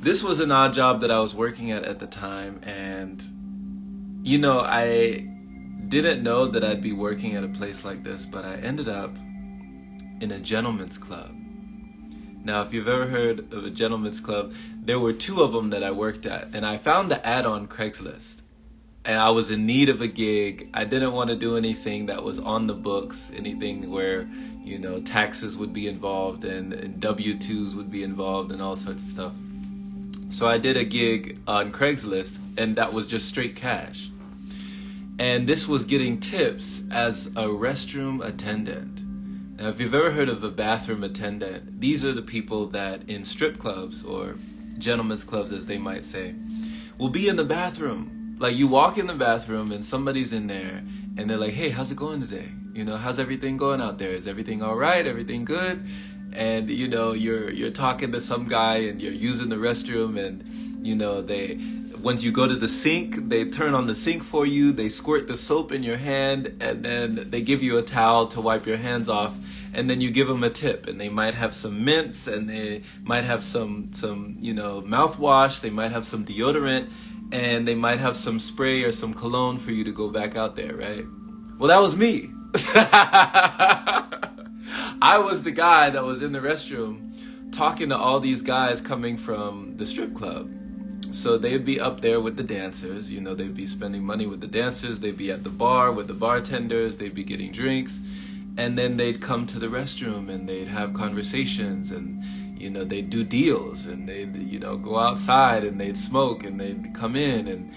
this was an odd job that I was working at the time, and I didn't know that I'd be working at a place like this, but I ended up in a gentleman's club. Now, if you've ever heard of a gentleman's club, there were two of them that I worked at, and I found the ad on Craigslist. And I was in need of a gig. I didn't want to do anything that was on the books, anything where, taxes would be involved and W-2s would be involved and all sorts of stuff. So I did a gig on Craigslist, and that was just straight cash. And this was getting tips as a restroom attendant. Now, if you've ever heard of a bathroom attendant, these are the people that in strip clubs, or gentlemen's clubs as they might say, will be in the bathroom. Like, you walk in the bathroom and somebody's in there and they're like, hey, how's it going today? How's everything going out there? Is everything all right? Everything good? And, you're talking to some guy and you're using the restroom, and, once you go to the sink, they turn on the sink for you, they squirt the soap in your hand, and then they give you a towel to wipe your hands off, and then you give them a tip, and they might have some mints, and they might have some mouthwash, they might have some deodorant, and they might have some spray or some cologne for you to go back out there, right? Well, that was me. I was the guy that was in the restroom talking to all these guys coming from the strip club. So they'd be up there with the dancers, they'd be spending money with the dancers, they'd be at the bar with the bartenders, they'd be getting drinks, and then they'd come to the restroom and they'd have conversations, and, they'd do deals, and they'd, go outside and they'd smoke, and they'd come in, and,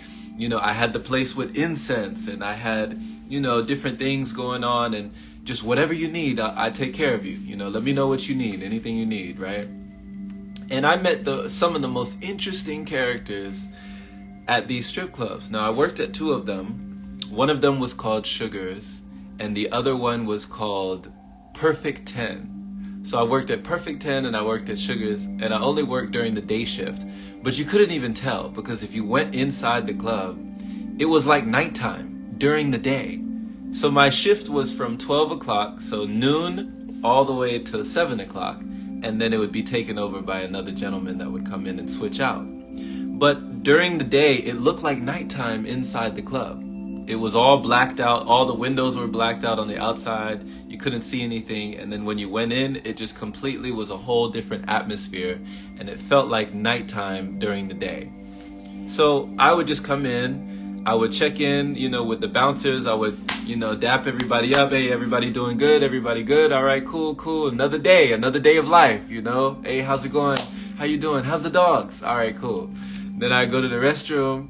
I had the place with incense, and I had, different things going on, and just whatever you need, I take care of you, let me know what you need, anything you need, right? And I met some of the most interesting characters at these strip clubs. Now, I worked at two of them. One of them was called Sugars, and the other one was called Perfect 10. So I worked at Perfect 10 and I worked at Sugars, and I only worked during the day shift. But you couldn't even tell, because if you went inside the club, it was like nighttime during the day. So my shift was from 12 o'clock, so noon, all the way to 7 o'clock. And then it would be taken over by another gentleman that would come in and switch out. But during the day, it looked like nighttime inside the club. It was all blacked out. All the windows were blacked out on the outside. You couldn't see anything. And then when you went in, it just completely was a whole different atmosphere. And it felt like nighttime during the day. So I would just come in. I would check in, with the bouncers. I would, dap everybody up. Hey, everybody doing good? Everybody good? All right, cool. Another day of life, Hey, how's it going? How you doing? How's the dogs? All right, cool. Then I'd go to the restroom.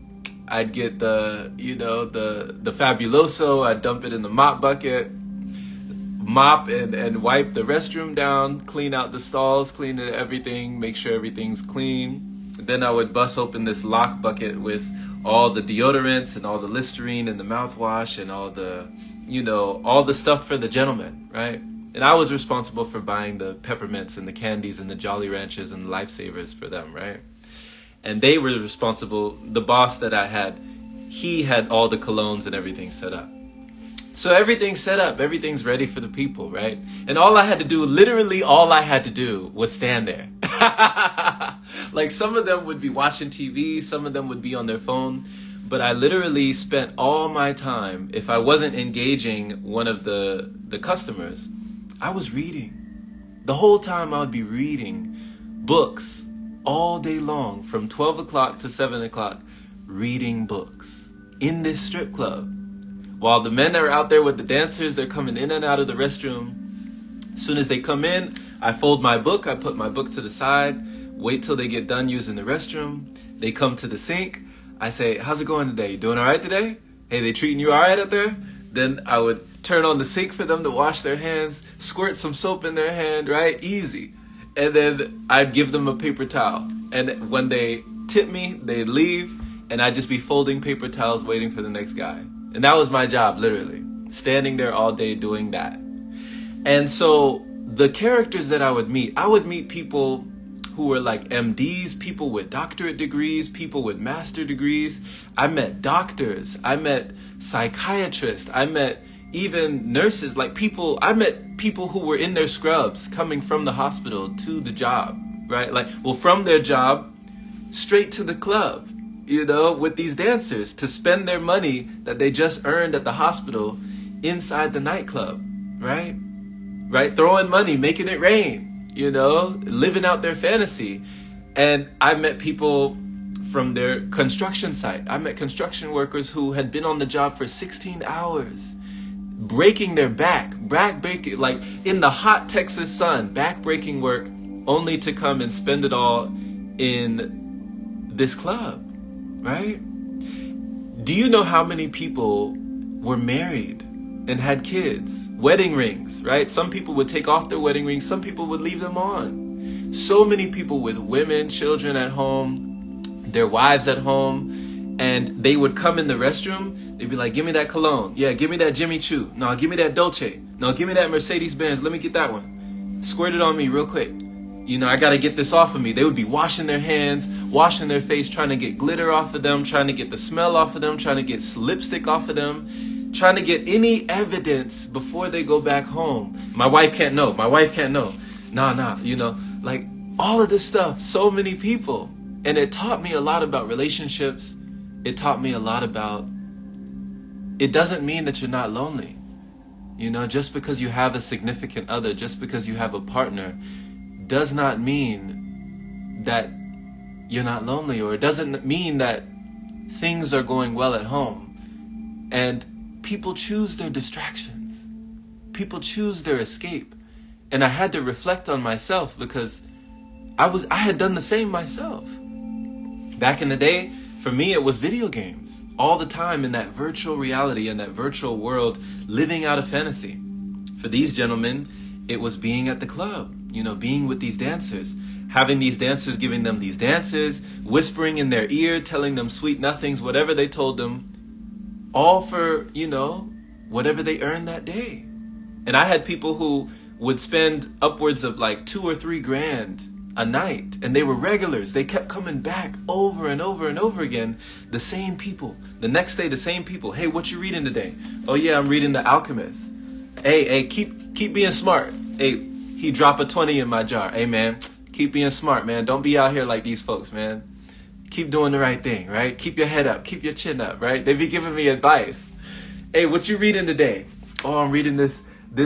I'd get the Fabuloso. I'd dump it in the mop bucket. Mop and wipe the restroom down. Clean out the stalls. Clean everything. Make sure everything's clean. Then I would bust open this lock bucket with all the deodorants and all the Listerine and the mouthwash and all the, all the stuff for the gentlemen, right? And I was responsible for buying the peppermints and the candies and the Jolly Ranchers and the Lifesavers for them, right? And they were responsible, the boss that I had, he had all the colognes and everything set up. So everything's set up, everything's ready for the people, right? And literally all I had to do was stand there. Like, some of them would be watching TV, some of them would be on their phone, but I literally spent all my time, if I wasn't engaging one of the customers, I was reading. The whole time I would be reading books all day long, from 12 o'clock to 7 o'clock, reading books in this strip club. While the men are out there with the dancers, they're coming in and out of the restroom. As soon as they come in, I fold my book, I put my book to the side, wait till they get done using the restroom. They come to the sink. I say, how's it going today? You doing all right today? Hey, they treating you all right out there? Then I would turn on the sink for them to wash their hands, squirt some soap in their hand, right? Easy. And then I'd give them a paper towel. And when they tip me, they'd leave, and I'd just be folding paper towels waiting for the next guy. And that was my job, literally. Standing there all day doing that. And so the characters that I would meet people who were like MDs, people with doctorate degrees, people with master degrees. I met doctors. I met psychiatrists. I met even nurses, I met people who were in their scrubs coming from the hospital to the job, right? From their job straight to the club, with these dancers to spend their money that they just earned at the hospital inside the nightclub, right? Right? Throwing money, making it rain, living out their fantasy. And I met people from their construction site. I met construction workers who had been on the job for 16 hours, breaking their back breaking, like in the hot Texas sun, back breaking work, only to come and spend it all in this club, right? Do you know how many people were married and had kids? Wedding rings, right? Some people would take off their wedding rings, some people would leave them on. So many people with women, children at home, their wives at home, and they would come in the restroom. They'd be like, give me that cologne. Yeah, give me that Jimmy Choo. No, give me that Dolce. No, give me that Mercedes Benz. Let me get that one. Squirt it on me real quick. I gotta get this off of me. They would be washing their hands, washing their face, trying to get glitter off of them, trying to get the smell off of them, trying to get lipstick off of them, trying to get any evidence before they go back home. My wife can't know. My wife can't know. Nah, like all of this stuff. So many people. And it taught me a lot about relationships. It taught me a lot about, it doesn't mean that you're not lonely. Just because you have a significant other, just because you have a partner, does not mean that you're not lonely, or it doesn't mean that things are going well at home. And people choose their distractions. People choose their escape. And I had to reflect on myself, because I had done the same myself. Back in the day, for me, it was video games all the time, in that virtual reality, in that virtual world, living out a fantasy. For these gentlemen, it was being at the club, being with these dancers, having these dancers giving them these dances, whispering in their ear, telling them sweet nothings, whatever they told them, all for, whatever they earned that day. And I had people who would spend upwards of like $2 or $3 grand a night, and they were regulars. They kept coming back over and over and over again. The same people. The next day, the same people. Hey, what you reading today? Oh yeah, I'm reading The Alchemist. Hey, keep being smart. Hey, he dropped a 20 in my jar. Hey man, keep being smart, man. Don't be out here like these folks, man. Keep doing the right thing, right? Keep your head up, keep your chin up, right? They be giving me advice. Hey, what you reading today? Oh, I'm reading this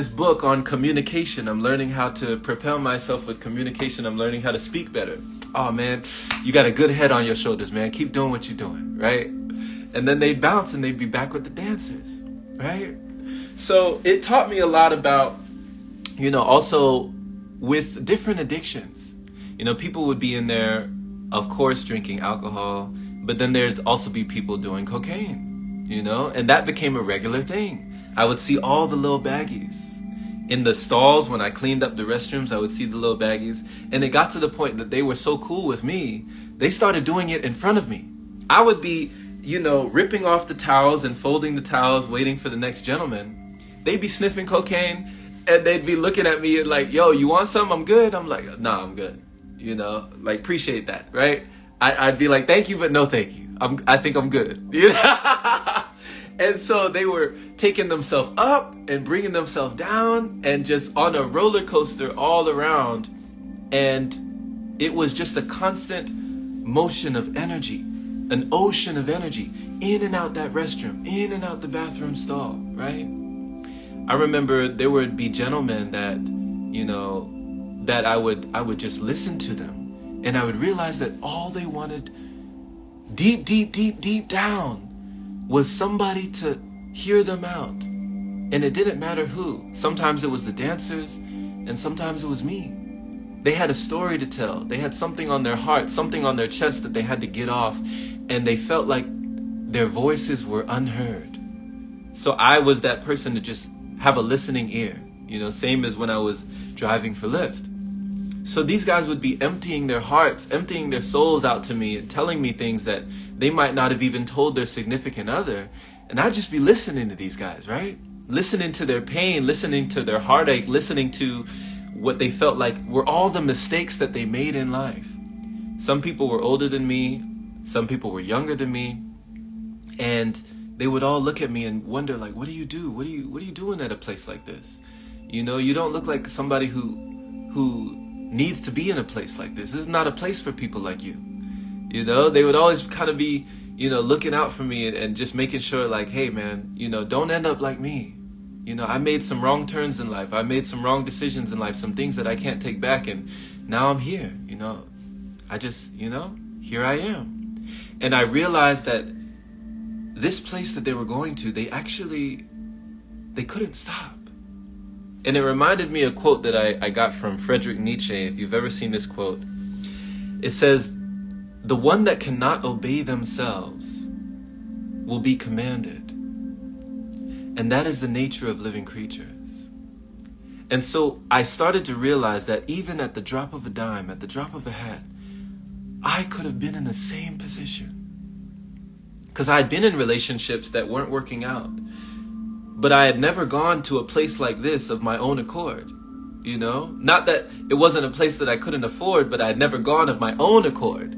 book on communication. I'm learning how to propel myself with communication. I'm learning how to speak better. Oh man, you got a good head on your shoulders, man. Keep doing what you're doing, right? And then they'd bounce and they'd be back with the dancers, right? So it taught me a lot about, also with different addictions. People would be in there, of course, drinking alcohol, but then there'd also be people doing cocaine, and that became a regular thing. I would see all the little baggies in the stalls. When I cleaned up the restrooms, I would see the little baggies. And it got to the point that they were so cool with me, they started doing it in front of me. I would be, ripping off the towels and folding the towels, waiting for the next gentleman. They'd be sniffing cocaine, and they'd be looking at me and like, yo, you want some? I'm good. I'm like, nah, I'm good. Appreciate that, right? I'd be like, thank you, but no thank you. I think I'm good. And so they were taking themselves up and bringing themselves down, and just on a roller coaster all around. And it was just a constant motion of energy, an ocean of energy, in and out that restroom, in and out the bathroom stall, right? I remember there would be gentlemen that, that I would just listen to them, and I would realize that all they wanted deep down was somebody to hear them out. And it didn't matter who. Sometimes it was the dancers, and sometimes it was me. They had a story to tell. They had something on their heart, something on their chest that they had to get off, and they felt like their voices were unheard. So I was that person to just have a listening ear, same as when I was driving for Lyft. So these guys would be emptying their hearts, emptying their souls out to me, and telling me things that they might not have even told their significant other. And I'd just be listening to these guys, right? Listening to their pain, listening to their heartache, listening to what they felt like were all the mistakes that they made in life. Some people were older than me. Some people were younger than me. And they would all look at me and wonder, like, what do you do? What are you doing at a place like this? You don't look like somebody who needs to be in a place like this. This is not a place for people like you. You know, they would always kind of be, you know, looking out for me and just making sure like, hey man, you know, don't end up like me. You know, I made some wrong turns in life. I made some wrong decisions in life, some things that I can't take back. And now I'm here, you know, I just, you know, here I am. And I realized that this place that they were going to, they couldn't stop. And it reminded me of a quote that I got from Friedrich Nietzsche. If you've ever seen this quote, it says, "The one that cannot obey themselves will be commanded." And that is the nature of living creatures. And so I started to realize that even at the drop of a dime, at the drop of a hat, I could have been in the same position. Because I had been in relationships that weren't working out. But I had never gone to a place like this of my own accord. You know? Not that it wasn't a place that I couldn't afford, but I had never gone of my own accord.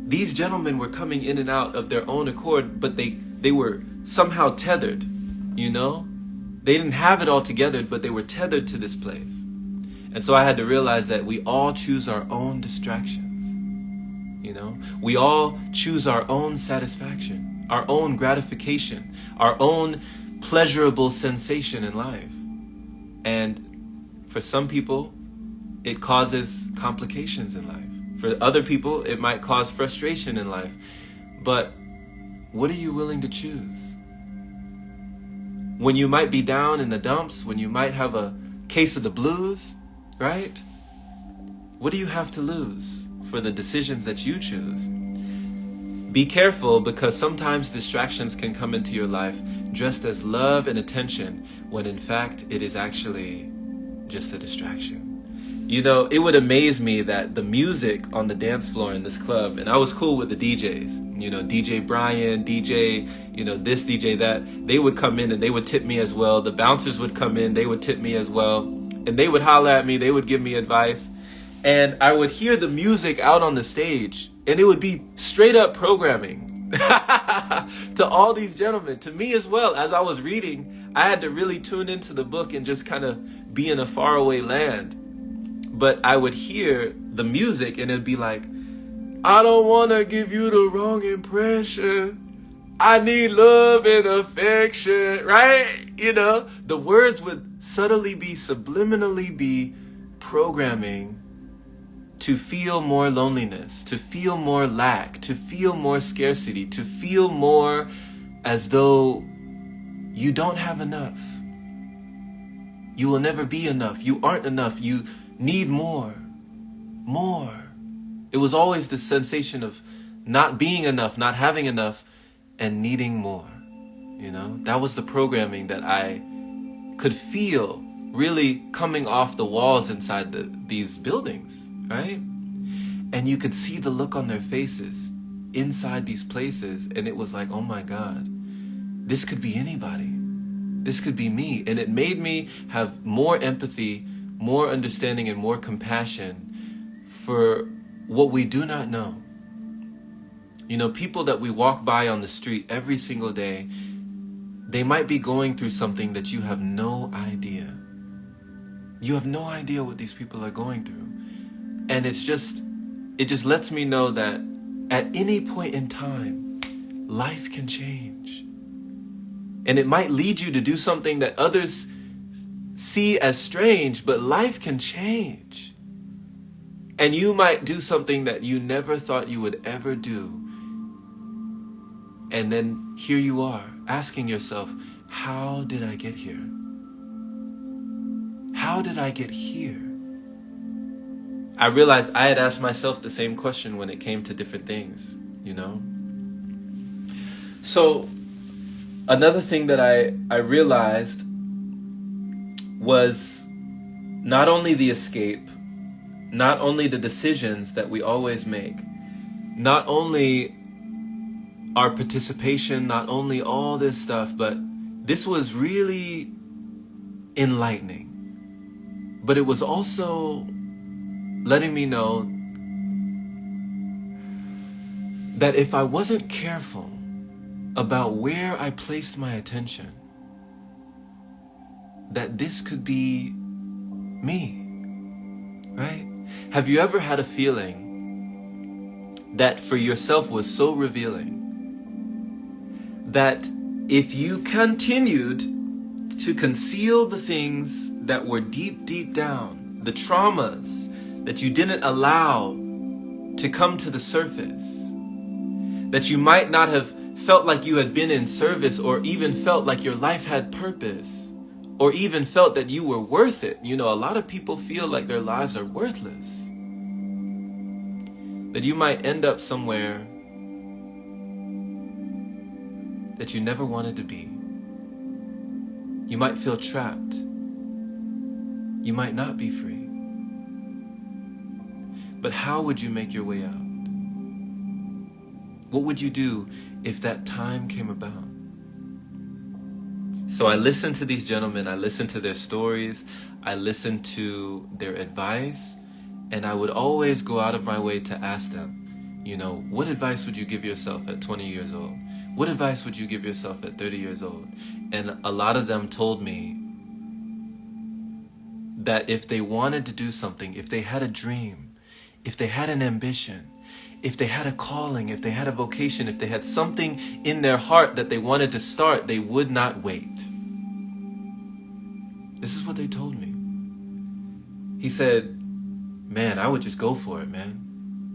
These gentlemen were coming in and out of their own accord, but they were somehow tethered, you know? They didn't have it all together, but they were tethered to this place. And so I had to realize that we all choose our own distractions, you know? We all choose our own satisfaction, our own gratification, our own pleasurable sensation in life. And for some people, it causes complications in life. For other people, it might cause frustration in life. But what are you willing to choose? When you might be down in the dumps, when you might have a case of the blues, right? What do you have to lose for the decisions that you choose? Be careful, because sometimes distractions can come into your life dressed as love and attention, when in fact it is actually just a distraction. You know, it would amaze me that the music on the dance floor in this club, and I was cool with the DJs, you know, DJ Brian, DJ, you know, this, DJ that, they would come in and they would tip me as well. The bouncers would come in, they would tip me as well. And they would holler at me, they would give me advice. And I would hear the music out on the stage, and it would be straight up programming to all these gentlemen, to me as well. As I was reading, I had to really tune into the book and just kind of be in a faraway land. But I would hear the music and it'd be like, I don't want to give you the wrong impression. I need love and affection, right? You know, the words would subtly be, subliminally be programming to feel more loneliness, to feel more lack, to feel more scarcity, to feel more as though you don't have enough. You will never be enough. You aren't enough. You need more. It was always the sensation of not being enough, not having enough, and needing more. You know, that was the programming that I could feel really coming off the walls inside these buildings, right? And you could see the look on their faces inside these places, and it was like, oh my God, this could be anybody. This could be me. And it made me have more empathy, more understanding, and more compassion for what we do not know. You know, people that we walk by on the street every single day, they might be going through something that you have no idea. You have no idea what these people are going through. And it just lets me know that at any point in time, life can change. And it might lead you to do something that others see as strange, but life can change. And you might do something that you never thought you would ever do. And then here you are, asking yourself, how did I get here? How did I get here? I realized I had asked myself the same question when it came to different things, you know? So another thing that I realized was not only the escape, not only the decisions that we always make, not only our participation, not only all this stuff, but this was really enlightening. But it was also letting me know that if I wasn't careful about where I placed my attention, that this could be me, right? Have you ever had a feeling that for yourself was so revealing that if you continued to conceal the things that were deep, deep down, the traumas that you didn't allow to come to the surface, that you might not have felt like you had been in service, or even felt like your life had purpose, or even felt that you were worth it. You know, a lot of people feel like their lives are worthless. That you might end up somewhere that you never wanted to be. You might feel trapped. You might not be free. But how would you make your way out? What would you do if that time came about? So I listened to these gentlemen, I listened to their stories, I listened to their advice, and I would always go out of my way to ask them, you know, what advice would you give yourself at 20 years old? What advice would you give yourself at 30 years old? And a lot of them told me that if they wanted to do something, if they had a dream, if they had an ambition, if they had a calling, if they had a vocation, if they had something in their heart that they wanted to start, they would not wait. This is what they told me. He said, man, I would just go for it, man.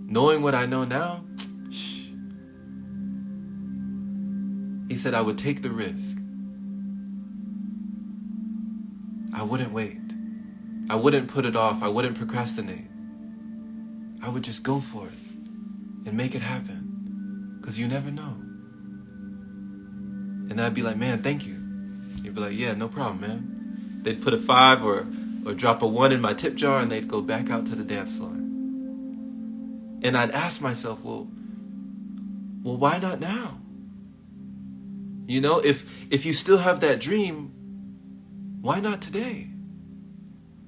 Knowing what I know now, shh. He said, I would take the risk. I wouldn't wait. I wouldn't put it off. I wouldn't procrastinate. I would just go for it and make it happen, because you never know. And I'd be like, man, thank you. You'd be like, yeah, no problem, man. They'd put a 5 or drop a 1 in my tip jar, and they'd go back out to the dance floor. And I'd ask myself, well, why not now? You know, if you still have that dream, why not today?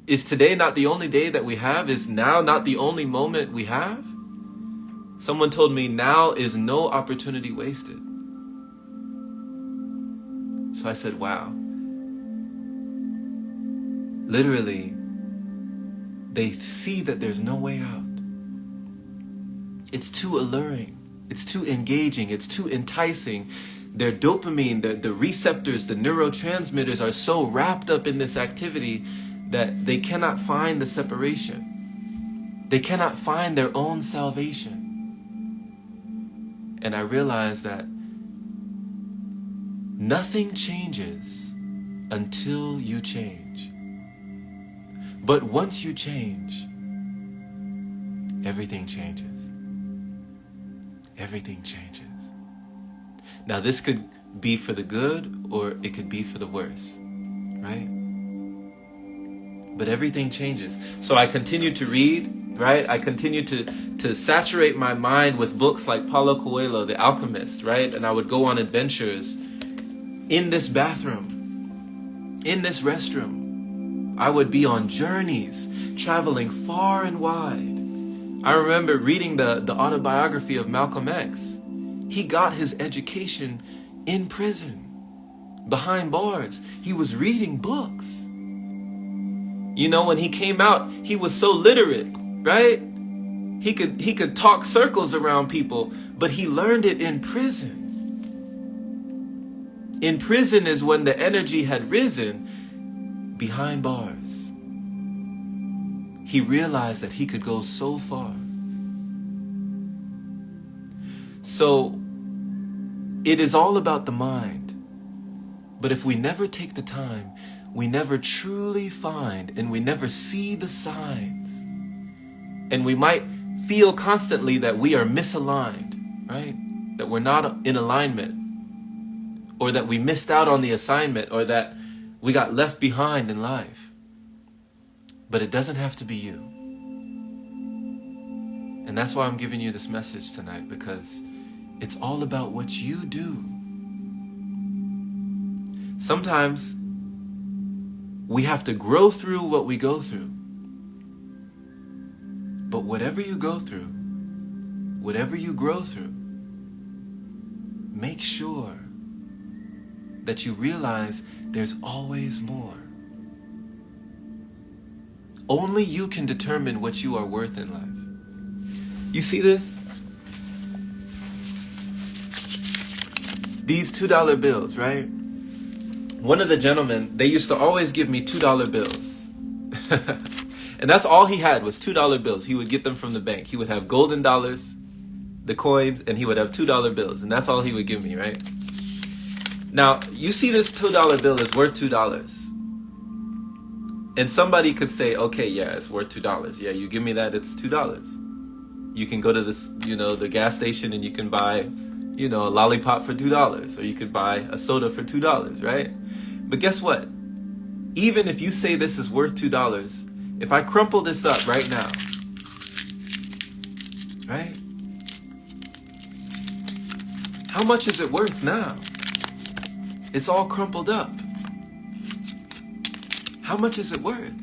Is today not the only day that we have? Is now not the only moment we have? Someone told me now is no opportunity wasted. So I said, wow. Literally, they see that there's no way out. It's too alluring. It's too engaging. It's too enticing. Their dopamine, the receptors, the neurotransmitters are so wrapped up in this activity that they cannot find the separation. They cannot find their own salvation. And I realized that nothing changes until you change. But once you change, everything changes. Everything changes. Now this could be for the good, or it could be for the worse, right? But everything changes. So I continue to read, right? I continue to saturate my mind with books like Paulo Coelho, The Alchemist, right? And I would go on adventures in this bathroom, in this restroom. I would be on journeys, traveling far and wide. I remember reading the autobiography of Malcolm X. He got his education in prison, behind bars. He was reading books. You know, when he came out, he was so literate, right? He could talk circles around people, but he learned it in prison. In prison is when the energy had risen. Behind bars, he realized that he could go so far. So it is all about the mind. But if we never take the time, we never truly find, and we never see the signs. And we might feel constantly that we are misaligned, right? That we're not in alignment, or that we missed out on the assignment, or that we got left behind in life. But it doesn't have to be you. And that's why I'm giving you this message tonight, because it's all about what you do. Sometimes we have to grow through what we go through. But whatever you go through, whatever you grow through, make sure that you realize there's always more. Only you can determine what you are worth in life. You see this? these $2 bills, right? One of the gentlemen, they used to always give me $2 bills. And that's all he had was $2 bills. He would get them from the bank. He would have golden dollars, the coins, and he would have $2 bills. And that's all he would give me, right? Now, you see this $2 bill is worth $2. And somebody could say, okay, yeah, it's worth $2. Yeah, you give me that, it's $2. You can go to this, the gas station and you can buy, a lollipop for $2. Or you could buy a soda for $2, right? But guess what? Even if you say this is worth $2, if I crumple this up right now, right? How much is it worth now? It's all crumpled up. How much is it worth?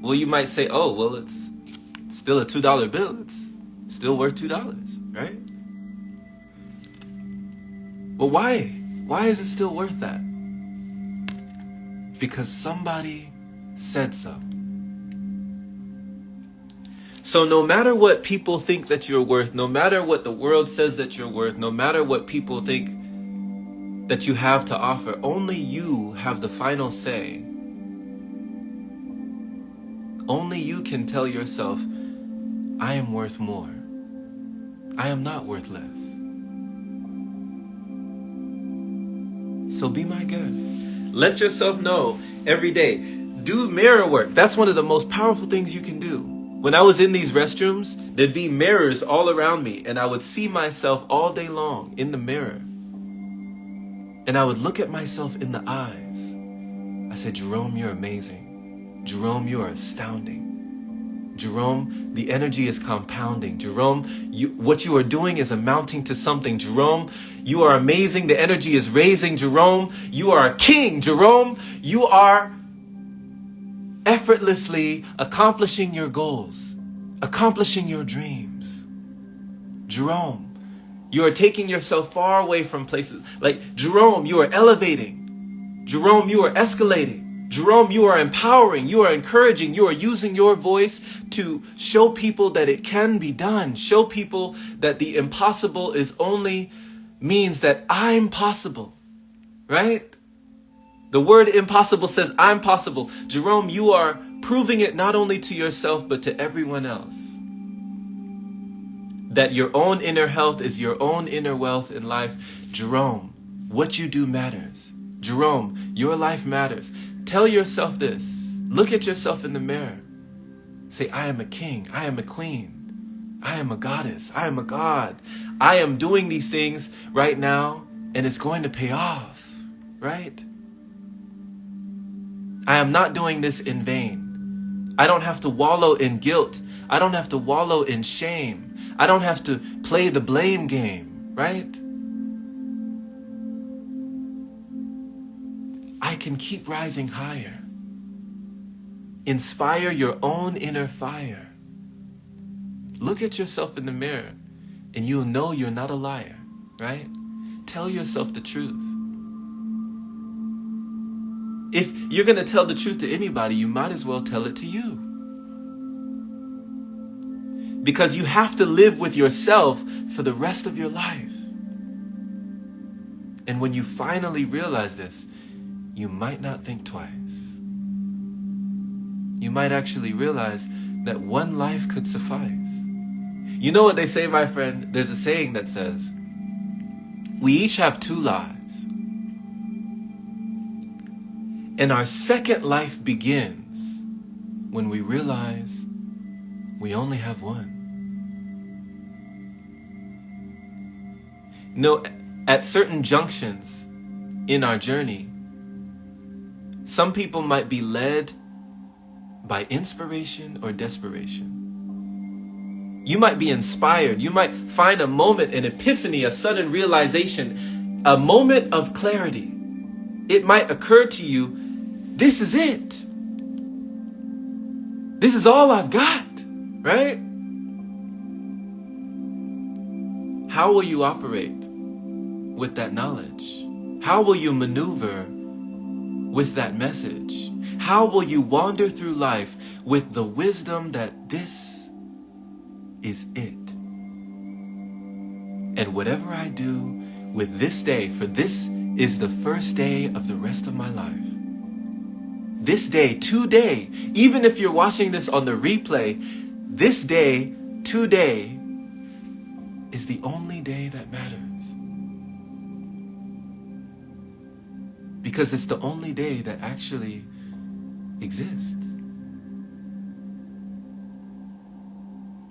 Well, you might say, oh, well, it's still a $2 bill. It's still worth $2, right? Well, why? Why is it still worth that? Because somebody said so. So no matter what people think that you're worth, no matter what the world says that you're worth, no matter what people think that you have to offer, only you have the final say. Only you can tell yourself, I am worth more. I am not worth less. So be my guest. Let yourself know every day. Do mirror work. That's one of the most powerful things you can do. When I was in these restrooms, there'd be mirrors all around me, and I would see myself all day long in the mirror. And I would look at myself in the eyes. I said, Jerome, you're amazing. Jerome, you are astounding. Jerome, the energy is compounding. Jerome, what you are doing is amounting to something. Jerome, you are amazing. The energy is raising. Jerome, you are a king. Jerome, you are effortlessly accomplishing your goals, accomplishing your dreams. Jerome, you are taking yourself far away from places. Like, Jerome, you are elevating. Jerome, you are escalating. Jerome, you are empowering, you are encouraging, you are using your voice to show people that it can be done. Show people that the impossible is only means that I'm possible, right? The word impossible says I'm possible. Jerome, you are proving it not only to yourself, but to everyone else. That your own inner health is your own inner wealth in life. Jerome, what you do matters. Jerome, your life matters. Tell yourself this. Look at yourself in the mirror. Say, I am a king. I am a queen. I am a goddess. I am a god. I am doing these things right now, and it's going to pay off, right? I am not doing this in vain. I don't have to wallow in guilt. I don't have to wallow in shame. I don't have to play the blame game, right? I can keep rising higher. Inspire your own inner fire. Look at yourself in the mirror and you'll know you're not a liar, right? Tell yourself the truth. If you're going to tell the truth to anybody, you might as well tell it to you. Because you have to live with yourself for the rest of your life. And when you finally realize this, you might not think twice. You might actually realize that one life could suffice. You know what they say, my friend? There's a saying that says, we each have two lives. And our second life begins when we realize we only have one. You know, at certain junctions in our journey, some people might be led by inspiration or desperation. You might be inspired. You might find a moment, an epiphany, a sudden realization, a moment of clarity. It might occur to you, this is it. This is all I've got, right? How will you operate with that knowledge? How will you maneuver with that message? How will you wander through life with the wisdom that this is it? And whatever I do, with this day, for this is the first day of the rest of my life. This day, today, even if you're watching this on the replay, this day, today, is the only day that matters. Because it's the only day that actually exists.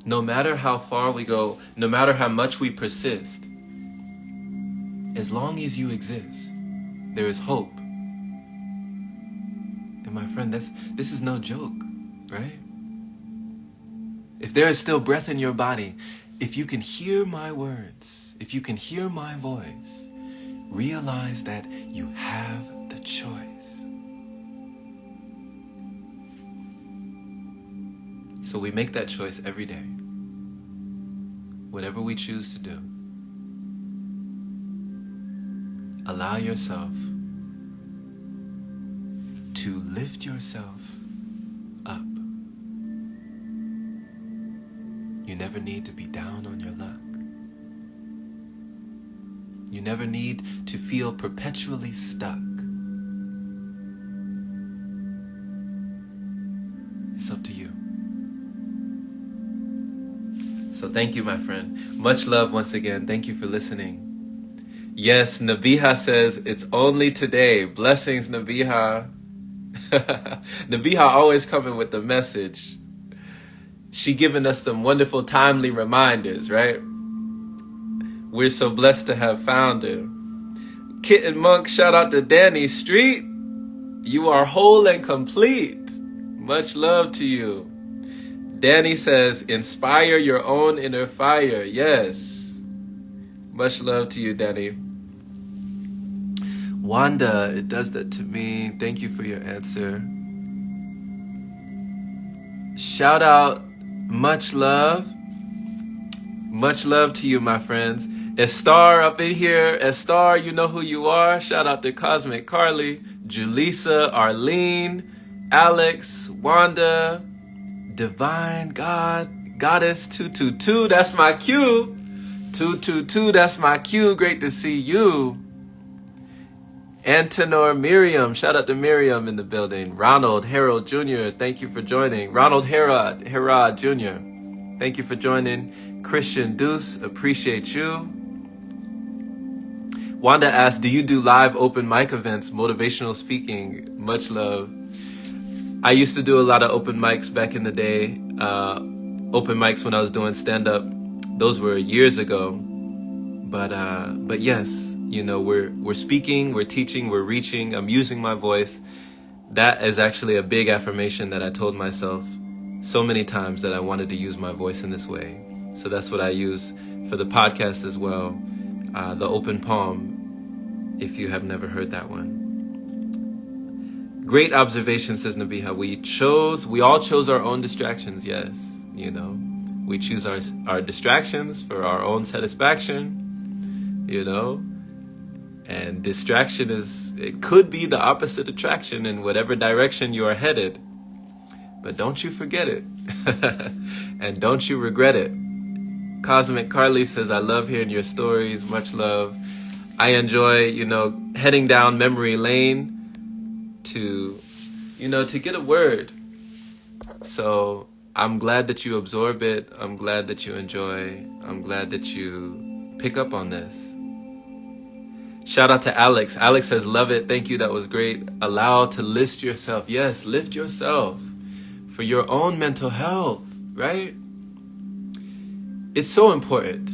No matter how far we go, no matter how much we persist, as long as you exist, there is hope. And my friend, this is no joke, right? If there is still breath in your body, if you can hear my words, if you can hear my voice, realize that you have the choice. So we make that choice every day. Whatever we choose to do, allow yourself to lift yourself up. You never need to be down on your luck. You never need to feel perpetually stuck. It's up to you. So thank you, my friend. Much love once again. Thank you for listening. Yes, Nabiha says, it's only today. Blessings, Nabiha. Nabiha always coming with the message. She giving us some wonderful, timely reminders, right? We're so blessed to have found her. Kitten Monk, shout out to Danny Street. You are whole and complete. Much love to you. Danny says, inspire your own inner fire. Yes. Much love to you, Danny. Wanda, it does that to me. Thank you for your answer. Shout out, much love. Much love to you, my friends. Estar up in here. Estar, you know who you are. Shout out to Cosmic Carly, Julissa, Arlene, Alex, Wanda, Divine God, Goddess 222. That's my cue. 222, that's my cue. Great to see you. Antonor Miriam, shout out to Miriam in the building. Ronald Harold Jr., thank you for joining. Ronald Herod Jr., thank you for joining. Christian Deuce, appreciate you. Wanda asked, do you do live open mic events, motivational speaking? Much love. I used to do a lot of open mics back in the day. Open mics when I was doing stand-up. Those were years ago. But yes, you know, we're speaking, we're teaching, we're reaching. I'm using my voice. That is actually a big affirmation that I told myself so many times, that I wanted to use my voice in this way. So that's what I use for the podcast as well. The open palm, if you have never heard that one. Great observation, says Nabiha. We all chose our own distractions. Yes, you know, we choose our distractions for our own satisfaction, you know, and distraction it could be the opposite attraction in whatever direction you are headed. But don't you forget it. And don't you regret it. Cosmic Carly says, I love hearing your stories. Much love. I enjoy, you know, heading down memory lane to get a word. So I'm glad that you absorb it. I'm glad that you enjoy. I'm glad that you pick up on this. Shout out to Alex. Alex says, love it. Thank you. That was great. Allow to list yourself. Yes, lift yourself for your own mental health, right? It's so important.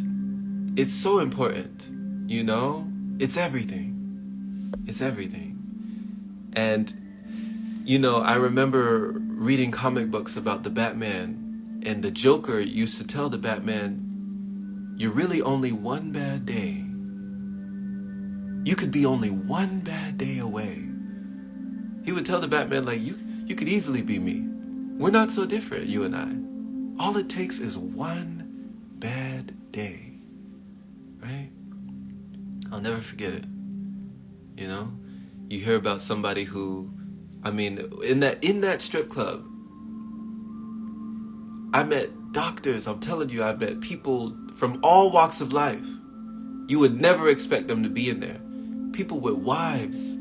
It's so important. You know, it's everything. It's everything. And, you know, I remember reading comic books about the Batman, and the Joker used to tell the Batman, you're really only one bad day. You could be only one bad day away. He would tell the Batman, like, you could easily be me. We're not so different, you and I. All it takes is one bad day, right? I'll never forget it. You know, you hear about somebody who, I mean, in that strip club, I met doctors. I'm telling you, I met people from all walks of life. You would never expect them to be in there. People with wives,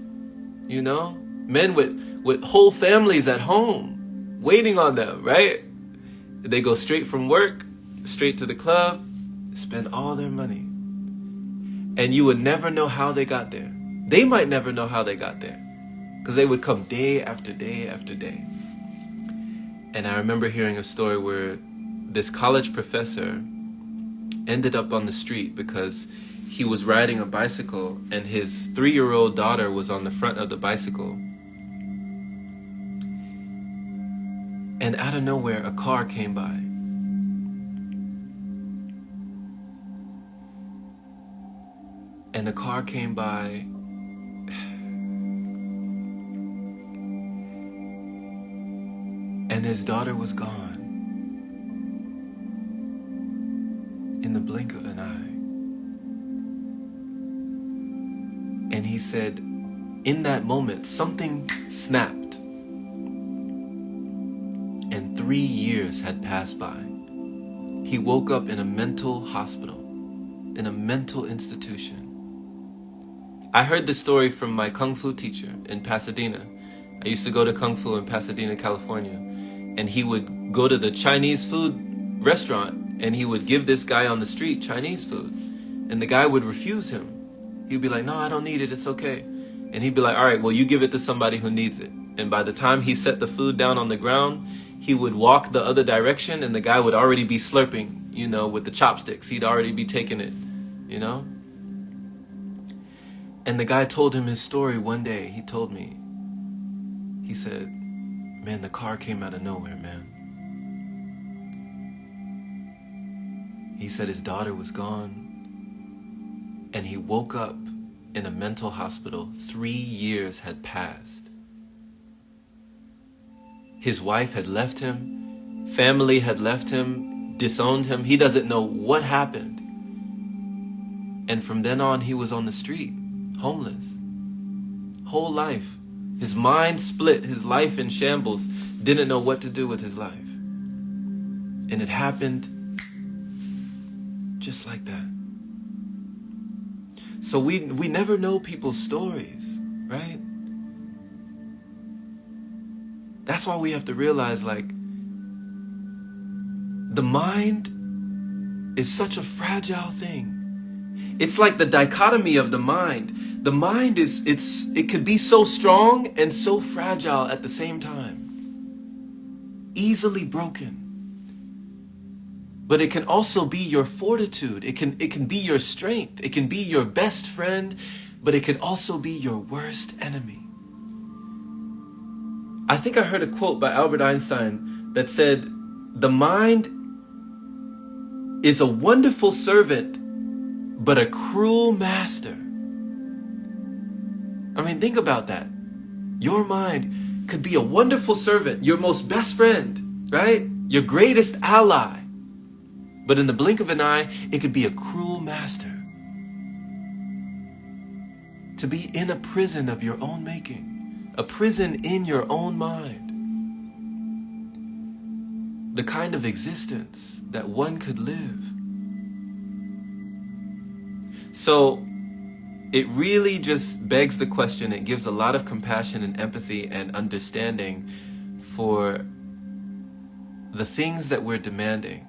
you know? Men with whole families at home waiting on them, right? They go straight from work, straight to the club, spend all their money. And you would never know how they got there. They might never know how they got there, because they would come day after day after day. And I remember hearing a story where this college professor ended up on the street because he was riding a bicycle and his 3-year-old daughter was on the front of the bicycle. And out of nowhere, a car came by. And the car came by, and his daughter was gone in the blink of an eye. And he said, in that moment, something snapped. And 3 years had passed by. He woke up in a mental hospital, in a mental institution. I heard this story from my Kung Fu teacher in Pasadena. I used to go to Kung Fu in Pasadena, California. And he would go to the Chinese food restaurant and he would give this guy on the street Chinese food. And the guy would refuse him. He'd be like, no, I don't need it, it's okay. And he'd be like, all right, well, you give it to somebody who needs it. And by the time he set the food down on the ground, he would walk the other direction and the guy would already be slurping, you know, with the chopsticks. He'd already be taking it, you know? And the guy told him his story one day. He told me, he said, man, the car came out of nowhere, man. He said his daughter was gone. And he woke up in a mental hospital. 3 years had passed. His wife had left him. Family had left him, disowned him. He doesn't know what happened. And from then on, he was on the street, homeless. Whole life. His mind split, his life in shambles. Didn't know what to do with his life. And it happened just like that. So we never know people's stories, right? That's why we have to realize, like, the mind is such a fragile thing. It's like the dichotomy of the mind. The mind it could be so strong and so fragile at the same time. Easily broken. But it can also be your fortitude. It can be your strength. It can be your best friend, but it can also be your worst enemy. I think I heard a quote by Albert Einstein that said, the mind is a wonderful servant, but a cruel master. I mean, think about that. Your mind could be a wonderful servant, your most best friend, right? Your greatest ally. But in the blink of an eye, it could be a cruel master. To be in a prison of your own making. A prison in your own mind. The kind of existence that one could live. So it really just begs the question. It gives a lot of compassion and empathy and understanding for the things that we're demanding.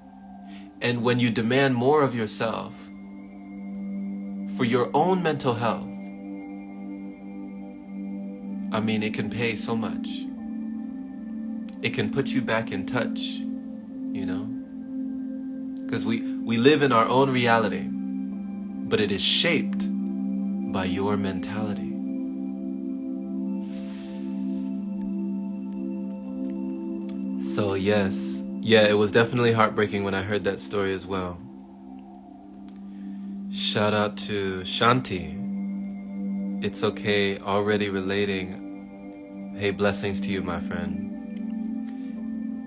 And when you demand more of yourself for your own mental health, I mean, it can pay so much. It can put you back in touch, you know? Because we live in our own reality, but it is shaped by your mentality. So yes, it was definitely heartbreaking when I heard that story as well. Shout out to Shanti. It's okay, already relating. Hey, blessings to you, my friend.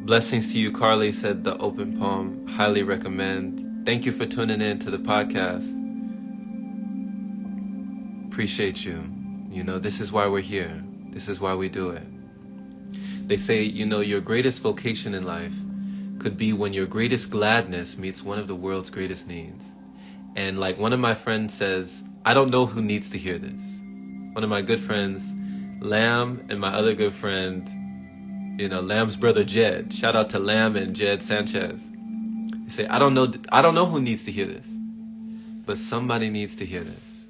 Blessings to you, Carly said the open poem. Highly recommend. Thank you for tuning in to the podcast. Appreciate you. You know, this is why we're here. This is why we do it. They say, you know, your greatest vocation in life could be when your greatest gladness meets one of the world's greatest needs. And like one of my friends says, I don't know who needs to hear this. One of my good friends, Lamb, and my other good friend, Lamb's brother Jed. Shout out to Lamb and Jed Sanchez. He say, I don't know who needs to hear this, but somebody needs to hear this.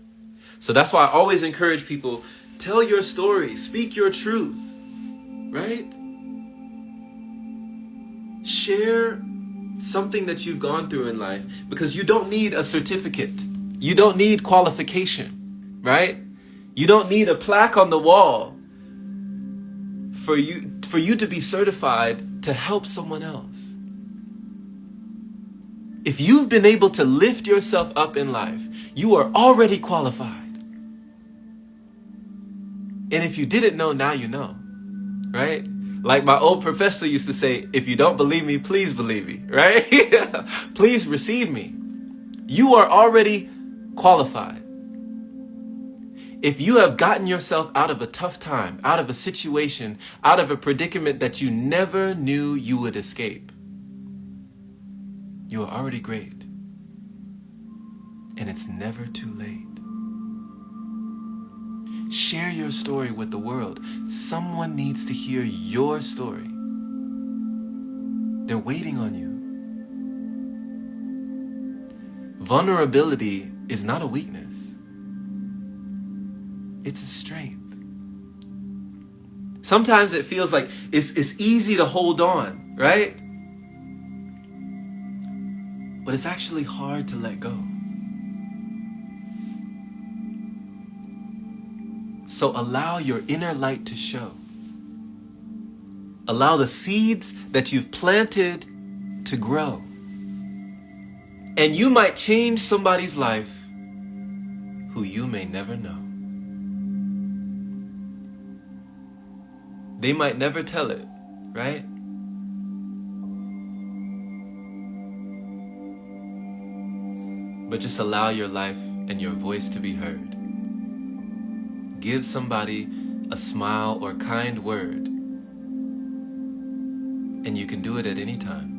So that's why I always encourage people, tell your story, speak your truth, right? Share something that you've gone through in life, because you don't need a certificate. You don't need qualification, right? You don't need a plaque on the wall for you to be certified to help someone else. If you've been able to lift yourself up in life, you are already qualified. And if you didn't know, now you know, right? Like my old professor used to say, if you don't believe me, please believe me, right? Please receive me. You are already qualified. If you have gotten yourself out of a tough time, out of a situation, out of a predicament that you never knew you would escape, you are already great. And it's never too late. Share your story with the world. Someone needs to hear your story. They're waiting on you. Vulnerability is not a weakness. It's a strength. Sometimes it feels like it's easy to hold on, right? But it's actually hard to let go. So allow your inner light to show. Allow the seeds that you've planted to grow. And you might change somebody's life who you may never know. They might never tell it, right? But just allow your life and your voice to be heard. Give somebody a smile or kind word. And you can do it at any time.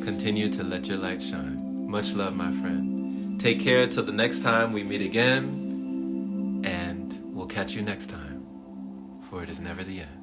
Continue to let your light shine. Much love, my friend. Take care till the next time we meet again. And we'll catch you next time. For it is never the end.